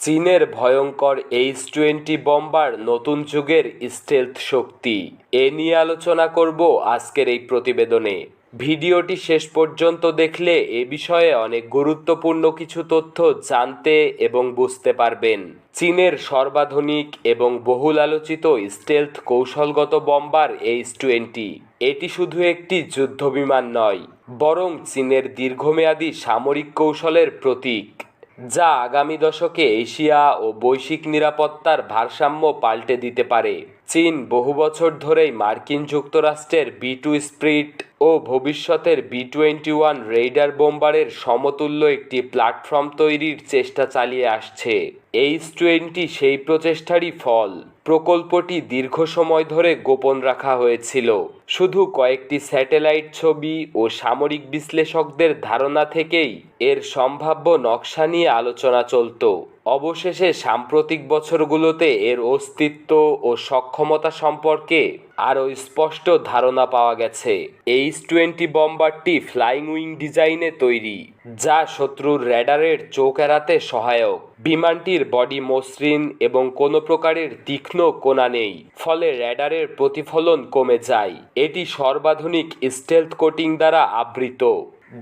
চীনের ভয়ঙ্কর H-20 bomber নতুন যুগের স্টেলথ শক্তি। এ নিয়ে আলোচনা করব আজকের এই প্রতিবেদনে। ভিডিওটি শেষ পর্যন্ত দেখলে এ বিষয়ে অনেক গুরুত্বপূর্ণ কিছু তথ্য জানতে এবং বুঝতে পারবেন। চীনের সর্বাধুনিক এবং বহুল আলোচিত স্টেলথ কৌশলগত বম্বার H-20 এটি শুধু একটি যুদ্ধবিমান নয়, বরং চীনের দীর্ঘমেয়াদী সামরিক কৌশলের প্রতীক, যা আগামী দশকে এশিয়া ও বৈশ্বিক নিরাপত্তার ভারসাম্য পাল্টে দিতে পারে। চীন বহু বছর ধরেই মার্কিন যুক্তরাষ্ট্রের B-2 স্পিরিট ও ভবিষ্যতের B-21 রেইডার বোম্বারের সমতুল্য একটি প্ল্যাটফর্ম তৈরির চেষ্টা চালিয়ে আসছে। H-20 সেই প্রচেষ্টারই ফল। প্রকল্পটি দীর্ঘ সময় ধরে গোপন রাখা হয়েছিল, শুধু কয়েকটি স্যাটেলাইট ছবি ও সামরিক বিশ্লেষকদের ধারণা থেকেই এর সম্ভাব্য নকশা নিয়ে আলোচনা চলত। অবশেষে সাম্প্রতিক বছরগুলোতে এর অস্তিত্ব ও সক্ষমতা সম্পর্কে আরও স্পষ্ট ধারণা পাওয়া গেছে। H-20 বম্বারটি ফ্লাইং উইং ডিজাইনে তৈরি, যা শত্রুর র্যাডারের চোখ এড়াতে সহায়ক। বিমানটির বডি মসৃণ এবং কোনো প্রকারের তীক্ষ্ণ কোণা নেই, ফলে র্যাডারের প্রতিফলন কমে যায়। এটি সর্বাধুনিক স্টেলথ কোটিং দ্বারা আবৃত,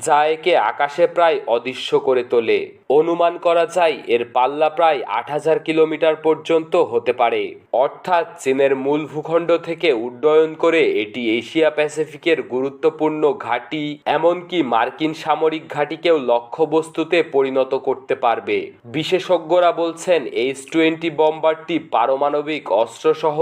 যা একে আকাশে প্রায় অদৃশ্য করে তোলে। অনুমান করা যায় এর পাল্লা প্রায় ৮,০০০ কিলোমিটার পর্যন্ত হতে পারে, অর্থাৎ চীনের মূল ভূখণ্ড থেকে উড্ডয়ন করে এটি এশিয়া প্যাসিফিকের গুরুত্বপূর্ণ ঘাঁটি, এমনকি মার্কিন সামরিক ঘাঁটিকেও লক্ষ্যবস্তুতে পরিণত করতে পারবে। বিশেষজ্ঞরা বলছেন H-20 বম্বারটি পারমাণবিক অস্ত্রসহ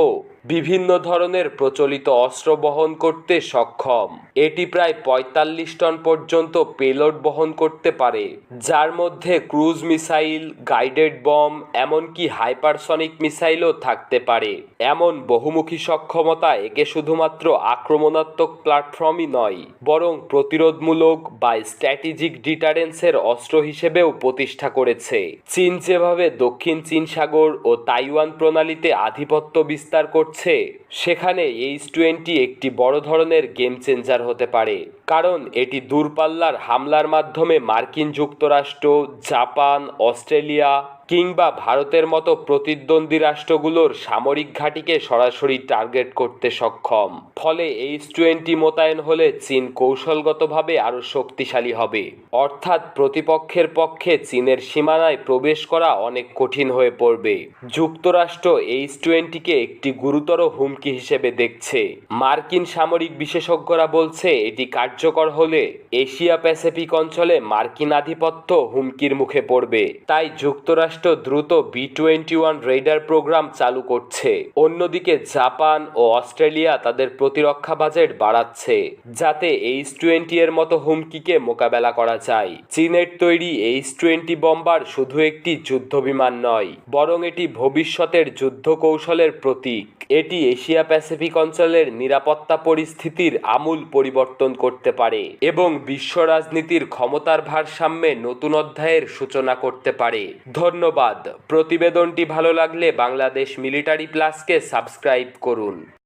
বিভিন্ন ধরনের প্রচলিত অস্ত্র বহন করতে সক্ষম। এটি প্রায় ৪৫ টন পর্যন্ত পেলোড বহন করতে পারে, যার মধ্যে ক্রুজ মিসাইল, গাইডেড বম, এমনকি হাইপারসনিক মিসাইলও থাকতে পারে। এমন বহুমুখী সক্ষমতা একে শুধুমাত্র আক্রমণাত্মক প্ল্যাটফর্মই নয়, বরং প্রতিরোধমূলক বা স্ট্র্যাটেজিক ডিটারেন্সের অস্ত্র হিসেবেও প্রতিষ্ঠা করেছে। চীন যেভাবে দক্ষিণ চীন সাগর ও তাইওয়ান প্রণালীতে আধিপত্য বিস্তার করছে, সেখানে H-20 একটি বড় ধরনের গেম চেঞ্জার হতে পারে, কারণ এটি দূরপাল্লার হামলার মাধ্যমে মার্কিন যুক্তরাষ্ট্র, জাপান, অস্ট্রেলিয়া কিংবা ভারতের মতো প্রতিদ্বন্দ্বী রাষ্ট্রগুলোর সামরিক ঘাঁটিকে সরাসরি টার্গেট করতে সক্ষম। ফলে H-20 মোতায়েন হলে চীন কৌশলগতভাবে আরও শক্তিশালী হবে, অর্থাৎ প্রতিপক্ষের পক্ষে চীনের সীমানায় প্রবেশ করা অনেক কঠিন হয়ে পড়বে। যুক্তরাষ্ট্র H-20-কে একটি গুরুতর হুমকি হিসেবে দেখছে। মার্কিন সামরিক বিশেষজ্ঞরা বলছে এটি কার্যকর হলে এশিয়া প্যাসিফিক অঞ্চলে মার্কিন আধিপত্য হুমকির মুখে পড়বে। তাই যুক্তরাষ্ট্র দ্রুত B-21 রেইডার প্রোগ্রাম চালু করছে। অন্যদিকে জাপান ও অস্ট্রেলিয়া তাদের প্রতিরক্ষা বাজেট বাড়াচ্ছে, যাতে H-20 এর মতো হুমকিকে মোকাবেলা করা যায়। চীনের তৈরি H-20 বম্বার শুধু একটি যুদ্ধবিমান নয়, বরং এটি ভবিষ্যতের যুদ্ধ কৌশলের প্রতীক। এটি এশিয়া প্যাসিফিক অঞ্চলের নিরাপত্তা পরিস্থিতির আমূল পরিবর্তন করতে পারে এবং বিশ্ব রাজনীতির ক্ষমতার ভারসাম্যে নতুন অধ্যায়ের সূচনা করতে পারে। ধন্যবাদ। প্রতিবেদনটি ভালো লাগলে বাংলাদেশ মিলিটারি প্লাসকে সাবস্ক্রাইব করুন।